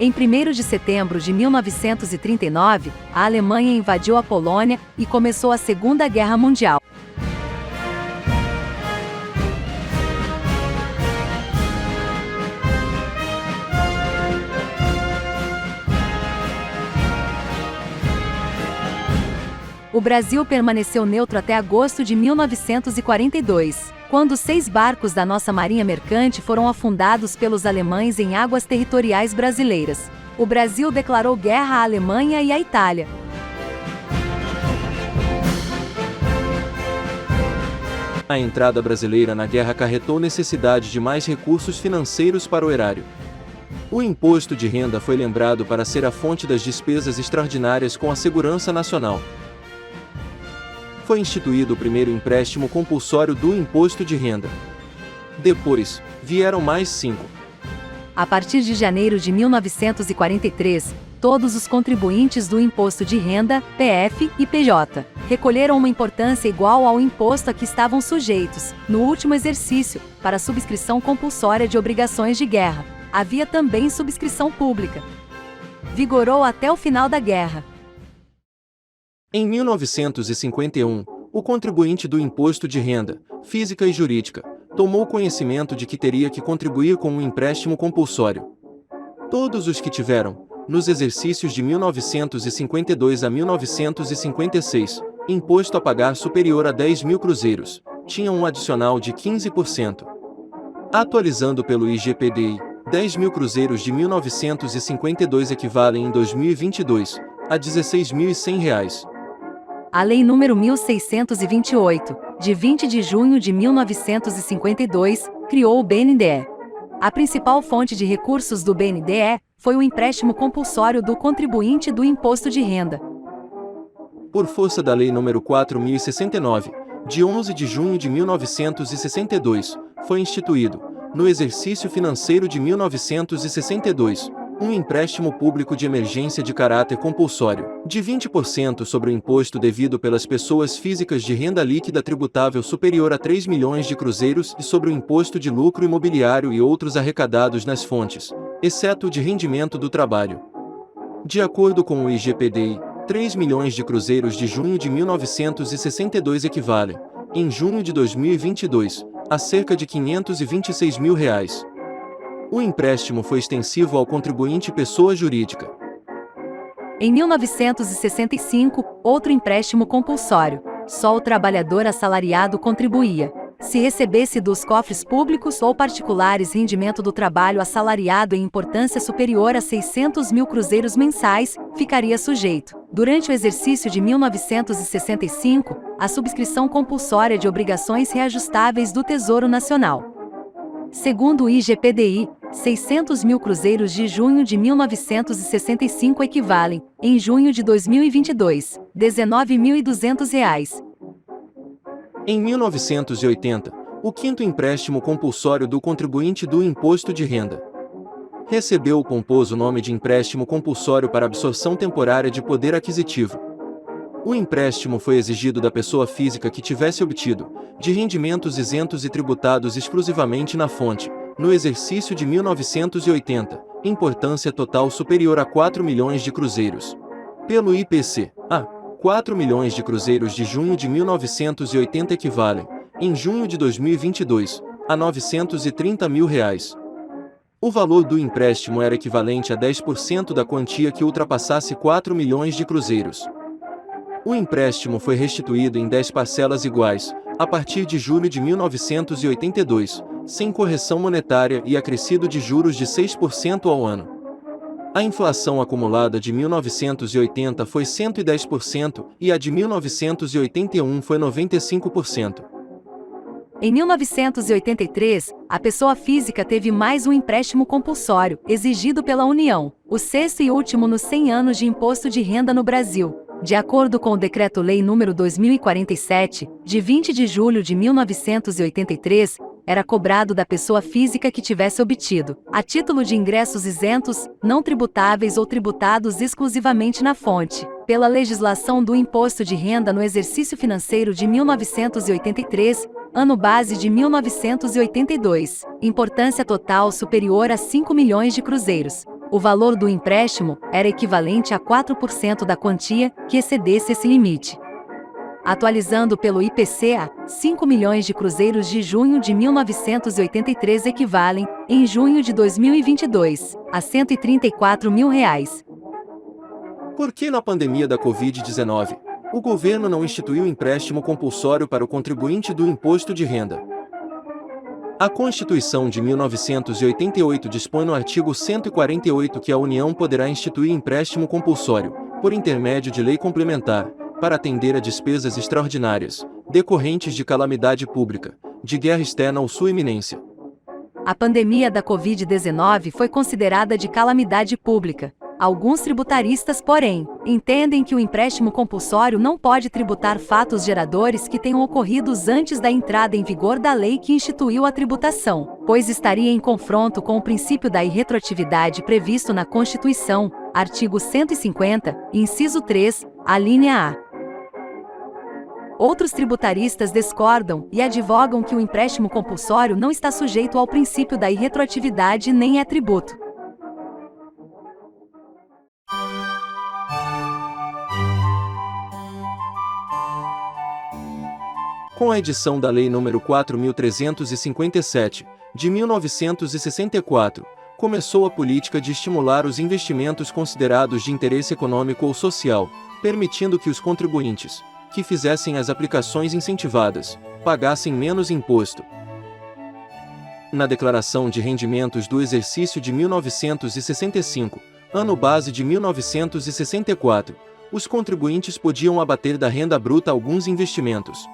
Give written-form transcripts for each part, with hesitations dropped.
Em 1º de setembro de 1939, a Alemanha invadiu a Polônia e começou a Segunda Guerra Mundial. O Brasil permaneceu neutro até agosto de 1942, quando 6 barcos da nossa marinha mercante foram afundados pelos alemães em águas territoriais brasileiras. O Brasil declarou guerra à Alemanha e à Itália. A entrada brasileira na guerra acarretou necessidade de mais recursos financeiros para o erário. O imposto de renda foi lembrado para ser a fonte das despesas extraordinárias com a segurança nacional. Foi instituído o primeiro empréstimo compulsório do imposto de renda. Depois, vieram mais 5. A partir de janeiro de 1943, todos os contribuintes do imposto de renda, PF e PJ, recolheram uma importância igual ao imposto a que estavam sujeitos, no último exercício, para a subscrição compulsória de obrigações de guerra. Havia também subscrição pública. Vigorou até o final da guerra. Em 1951, o contribuinte do imposto de renda, física e jurídica, tomou conhecimento de que teria que contribuir com um empréstimo compulsório. Todos os que tiveram, nos exercícios de 1952 a 1956, imposto a pagar superior a 10 mil cruzeiros, tinham um adicional de 15%. Atualizando pelo IGPDI, 10 mil cruzeiros de 1952 equivalem em 2022 a R$ 16.100. A Lei nº 1628, de 20 de junho de 1952, criou o BNDE. A principal fonte de recursos do BNDE foi o empréstimo compulsório do contribuinte do imposto de renda. Por força da Lei nº 4069, de 11 de junho de 1962, foi instituído, no exercício financeiro de 1962, um empréstimo público de emergência de caráter compulsório, de 20% sobre o imposto devido pelas pessoas físicas de renda líquida tributável superior a 3 milhões de cruzeiros e sobre o imposto de lucro imobiliário e outros arrecadados nas fontes, exceto o de rendimento do trabalho. De acordo com o IGPDI, 3 milhões de cruzeiros de junho de 1962 equivalem, em junho de 2022, a cerca de R$ 526 mil. O empréstimo foi extensivo ao contribuinte pessoa jurídica. Em 1965, outro empréstimo compulsório. Só o trabalhador assalariado contribuía. Se recebesse dos cofres públicos ou particulares rendimento do trabalho assalariado em importância superior a 600 mil cruzeiros mensais, ficaria sujeito, durante o exercício de 1965, à subscrição compulsória de obrigações reajustáveis do Tesouro Nacional. Segundo o IGPDI, 600 mil cruzeiros de junho de 1965 equivalem, em junho de 2022, R$ 19.200. Em 1980, o quinto empréstimo compulsório do contribuinte do imposto de renda recebeu ou compôs o nome de empréstimo compulsório para absorção temporária de poder aquisitivo. O empréstimo foi exigido da pessoa física que tivesse obtido, de rendimentos isentos e tributados exclusivamente na fonte, no exercício de 1980, importância total superior a 4 milhões de cruzeiros. Pelo IPC, a 4 milhões de cruzeiros de junho de 1980 equivalem, em junho de 2022, a R$ 930 mil. O valor do empréstimo era equivalente a 10% da quantia que ultrapassasse 4 milhões de cruzeiros. O empréstimo foi restituído em 10 parcelas iguais, a partir de julho de 1982, sem correção monetária e acrescido de juros de 6% ao ano. A inflação acumulada de 1980 foi 110% e a de 1981 foi 95%. Em 1983, a pessoa física teve mais um empréstimo compulsório, exigido pela União, o sexto e último nos 100 anos de imposto de renda no Brasil. De acordo com o Decreto-Lei nº 2047, de 20 de julho de 1983, era cobrado da pessoa física que tivesse obtido, a título de ingressos isentos, não tributáveis ou tributados exclusivamente na fonte, pela legislação do imposto de renda no exercício financeiro de 1983, ano base de 1982, importância total superior a 5 milhões de cruzeiros. O valor do empréstimo era equivalente a 4% da quantia que excedesse esse limite. Atualizando pelo IPCA, 5 milhões de cruzeiros de junho de 1983 equivalem, em junho de 2022, a R$ 134 mil. Por que na pandemia da Covid-19, o governo não instituiu empréstimo compulsório para o contribuinte do imposto de renda? A Constituição de 1988 dispõe no artigo 148 que a União poderá instituir empréstimo compulsório, por intermédio de lei complementar, para atender a despesas extraordinárias, decorrentes de calamidade pública, de guerra externa ou sua iminência. A pandemia da Covid-19 foi considerada de calamidade pública. Alguns tributaristas, porém, entendem que o empréstimo compulsório não pode tributar fatos geradores que tenham ocorrido antes da entrada em vigor da lei que instituiu a tributação, pois estaria em confronto com o princípio da irretroatividade previsto na Constituição, artigo 150, inciso 3, a linha A. Outros tributaristas discordam e advogam que o empréstimo compulsório não está sujeito ao princípio da irretroatividade nem é tributo. Com a edição da Lei nº 4.357, de 1964, começou a política de estimular os investimentos considerados de interesse econômico ou social, permitindo que os contribuintes, que fizessem as aplicações incentivadas, pagassem menos imposto. Na Declaração de Rendimentos do Exercício de 1965, ano base de 1964, os contribuintes podiam abater da renda bruta alguns investimentos.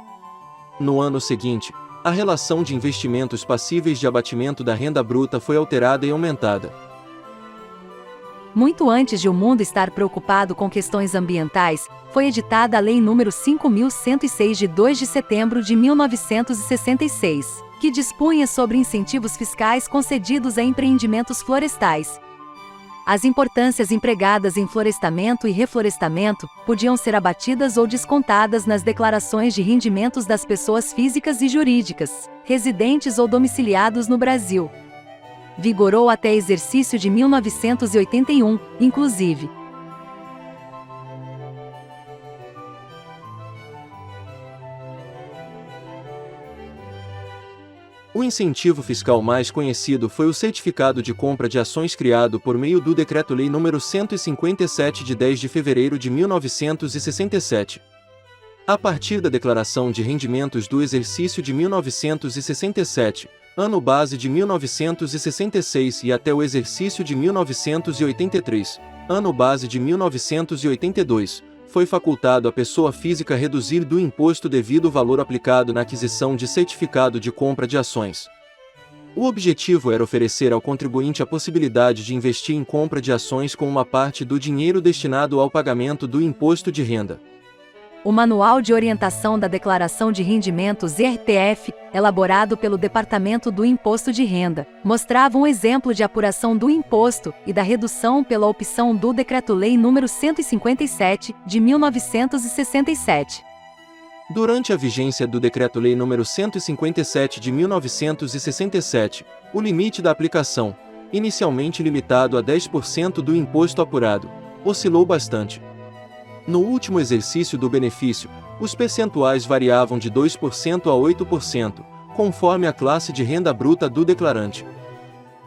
No ano seguinte, a relação de investimentos passíveis de abatimento da renda bruta foi alterada e aumentada. Muito antes de o mundo estar preocupado com questões ambientais, foi editada a Lei nº 5.106 de 2 de setembro de 1966, que dispunha sobre incentivos fiscais concedidos a empreendimentos florestais. As importâncias empregadas em florestamento e reflorestamento podiam ser abatidas ou descontadas nas declarações de rendimentos das pessoas físicas e jurídicas, residentes ou domiciliados no Brasil. Vigorou até exercício de 1981, inclusive. O incentivo fiscal mais conhecido foi o certificado de compra de ações criado por meio do Decreto-Lei nº 157 de 10 de fevereiro de 1967. A partir da Declaração de Rendimentos do Exercício de 1967, ano base de 1966 e até o exercício de 1983, ano base de 1982, foi facultado à pessoa física reduzir do imposto devido o valor aplicado na aquisição de certificado de compra de ações. O objetivo era oferecer ao contribuinte a possibilidade de investir em compra de ações com uma parte do dinheiro destinado ao pagamento do imposto de renda. O Manual de Orientação da Declaração de Rendimentos (RTF), elaborado pelo Departamento do Imposto de Renda, mostrava um exemplo de apuração do imposto e da redução pela opção do Decreto-Lei nº 157, de 1967. Durante a vigência do Decreto-Lei nº 157 de 1967, o limite da aplicação, inicialmente limitado a 10% do imposto apurado, oscilou bastante. No último exercício do benefício, os percentuais variavam de 2% a 8%, conforme a classe de renda bruta do declarante.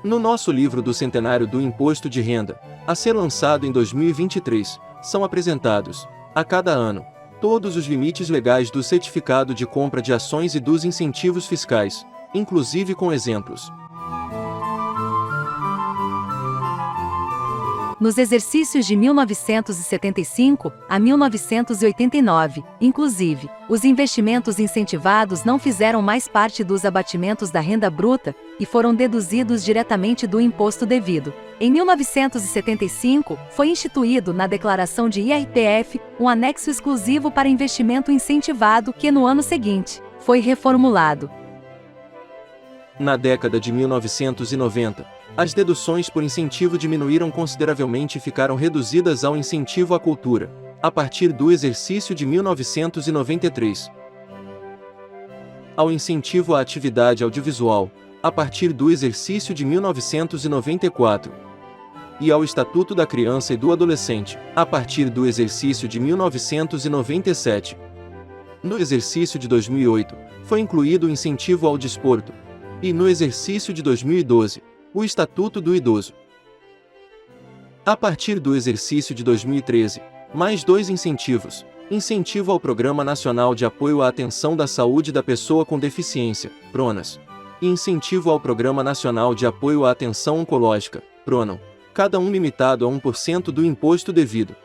No nosso livro do Centenário do Imposto de Renda, a ser lançado em 2023, são apresentados, a cada ano, todos os limites legais do certificado de compra de ações e dos incentivos fiscais, inclusive com exemplos. Nos exercícios de 1975 a 1989, inclusive, os investimentos incentivados não fizeram mais parte dos abatimentos da renda bruta e foram deduzidos diretamente do imposto devido. Em 1975, foi instituído na declaração de IRPF um anexo exclusivo para investimento incentivado que no ano seguinte foi reformulado. Na década de 1990, as deduções por incentivo diminuíram consideravelmente e ficaram reduzidas ao incentivo à cultura, a partir do exercício de 1993. Ao incentivo à atividade audiovisual, a partir do exercício de 1994. e ao Estatuto da Criança e do Adolescente, a partir do exercício de 1997. No exercício de 2008, foi incluído o incentivo ao desporto, e no exercício de 2012, o Estatuto do Idoso. A partir do exercício de 2013, mais 2 incentivos: incentivo ao Programa Nacional de Apoio à Atenção da Saúde da Pessoa com Deficiência, PRONAS, e incentivo ao Programa Nacional de Apoio à Atenção Oncológica, PRONAM, cada um limitado a 1% do imposto devido.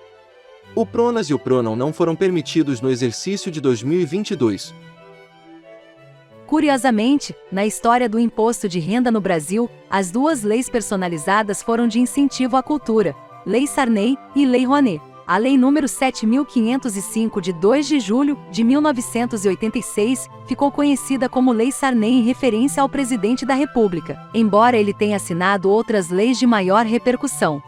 O PRONAS e o PRONAM não foram permitidos no exercício de 2022. Curiosamente, na história do imposto de renda no Brasil, as 2 leis personalizadas foram de incentivo à cultura, Lei Sarney e Lei Rouanet. A Lei nº 7.505 de 2 de julho de 1986 ficou conhecida como Lei Sarney em referência ao presidente da República, embora ele tenha assinado outras leis de maior repercussão.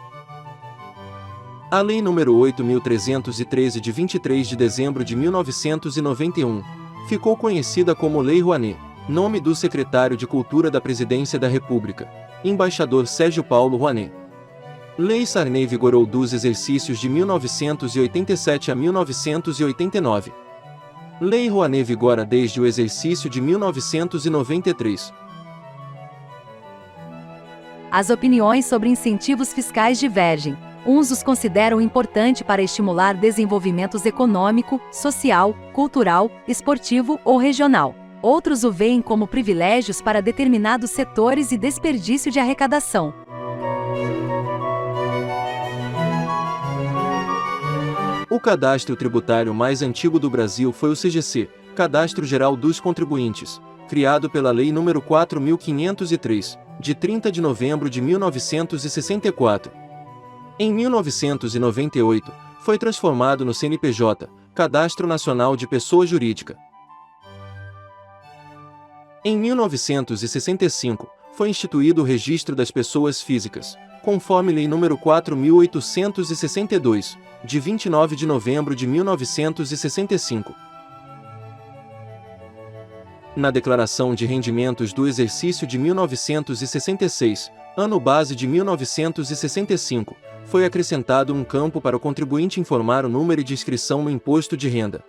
A Lei nº 8.313 de 23 de dezembro de 1991 ficou conhecida como Lei Rouanet, nome do secretário de Cultura da Presidência da República, embaixador Sérgio Paulo Rouanet. Lei Sarney vigorou dos exercícios de 1987 a 1989. Lei Rouanet vigora desde o exercício de 1993. As opiniões sobre incentivos fiscais divergem. Uns os consideram importante para estimular desenvolvimentos econômico, social, cultural, esportivo ou regional. Outros o veem como privilégios para determinados setores e desperdício de arrecadação. O cadastro tributário mais antigo do Brasil foi o CGC, Cadastro Geral dos Contribuintes, criado pela Lei nº 4.503, de 30 de novembro de 1964. Em 1998, foi transformado no CNPJ, Cadastro Nacional de Pessoa Jurídica. Em 1965, foi instituído o Registro das Pessoas Físicas, conforme Lei nº 4.862, de 29 de novembro de 1965. Na Declaração de Rendimentos do Exercício de 1966, ano base de 1965, foi acrescentado um campo para o contribuinte informar o número de inscrição no imposto de renda.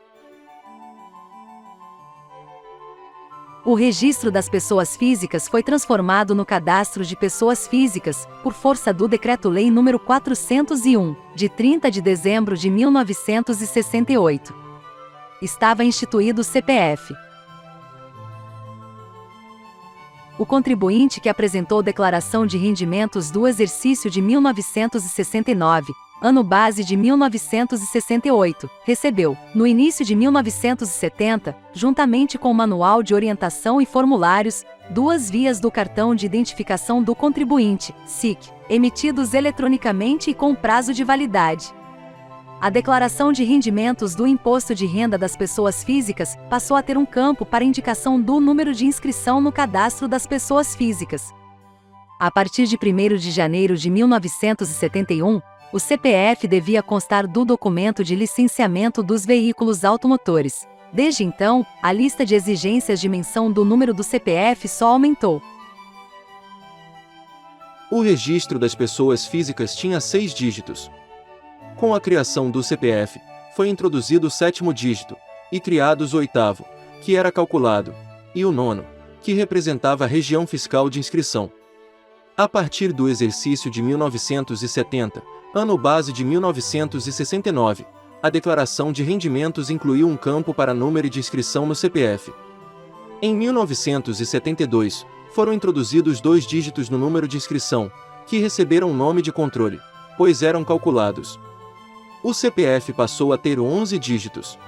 O registro das pessoas físicas foi transformado no Cadastro de Pessoas Físicas, por força do Decreto-Lei nº 401, de 30 de dezembro de 1968. Estava instituído o CPF. O contribuinte que apresentou declaração de rendimentos do exercício de 1969, ano base de 1968, recebeu, no início de 1970, juntamente com o Manual de Orientação e Formulários, 2 vias do Cartão de Identificação do Contribuinte, SIC, emitidos eletronicamente e com prazo de validade. A declaração de rendimentos do Imposto de Renda das Pessoas Físicas passou a ter um campo para indicação do número de inscrição no Cadastro das Pessoas Físicas. A partir de 1º de janeiro de 1971, o CPF devia constar do documento de licenciamento dos veículos automotores. Desde então, a lista de exigências de menção do número do CPF só aumentou. O registro das pessoas físicas tinha 6 dígitos. Com a criação do CPF, foi introduzido o 7º dígito, e criados o 8º, que era calculado, e o 9º, que representava a região fiscal de inscrição. A partir do exercício de 1970, ano base de 1969, a declaração de rendimentos incluiu um campo para número de inscrição no CPF. Em 1972, foram introduzidos 2 dígitos no número de inscrição, que receberam nome de controle, pois eram calculados. O CPF passou a ter 11 dígitos.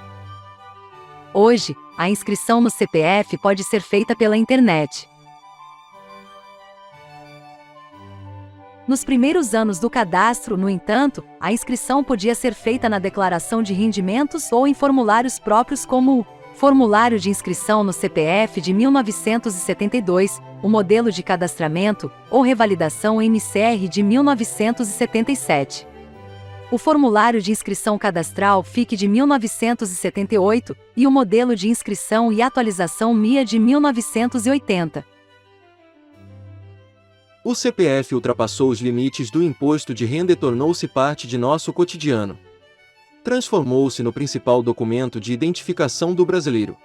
Hoje, a inscrição no CPF pode ser feita pela internet. Nos primeiros anos do cadastro, no entanto, a inscrição podia ser feita na declaração de rendimentos ou em formulários próprios como o Formulário de Inscrição no CPF de 1972, o Modelo de Cadastramento, ou Revalidação MCR de 1977. O Formulário de Inscrição Cadastral FIC de 1978 e o Modelo de Inscrição e Atualização MIA de 1980. O CPF ultrapassou os limites do imposto de renda e tornou-se parte de nosso cotidiano. Transformou-se no principal documento de identificação do brasileiro.